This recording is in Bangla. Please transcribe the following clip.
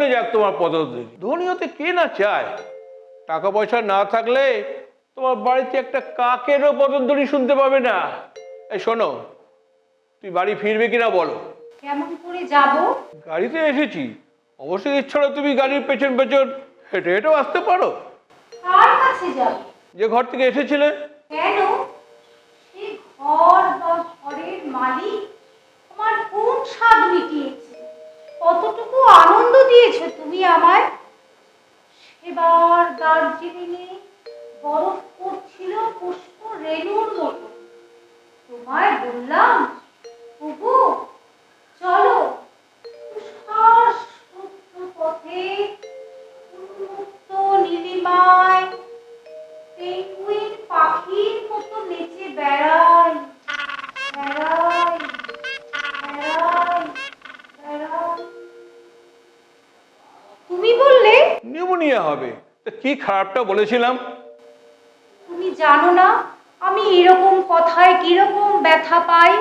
বনে যাক তোমার পদধূলি। ধনী হতে কে না চায়? টাকা পয়সা না থাকলে তোমার বাড়িতে একটা কাকেরও পদধূলি শুনতে পাবে না। এই শোনো, তুই বাড়ি ফিরবে কিনা বলো? কেমন করে যাব? গাড়িতে এসেছি, অবশ্যই ইচ্ছা হলে তুমি গাড়ির পেছন পেছন হেঁটে হেঁটেও আসতে পারো। কার কাছে যাব? যে ঘর থেকে এসেছিলে। কেন? সে ঘর বা ঘরের মালিক আমার কোন স্বাদ মিটিয়েছে? কতটুকু আনন্দ দিয়েছো তুমি আমায়? সেবার দার্জিলিংয়ে বরফ পড়ছিল পুষ্প রেণুর মতো। তোমায় বললাম, বুবু চলো তুষার শুভ্র পথে উন্মুক্ত নীলিমায় পেঙ্গুইন পাখির মতো নেচে বেড়াই বেড়াই বেড়াই বেড়াই। তুমি বললে নিউমোনিয়া হবে। তা কি খারাপটা বলেছিলাম? তুমি জানো না আমি এরকম কথায় কিরকম ব্যথা পাই।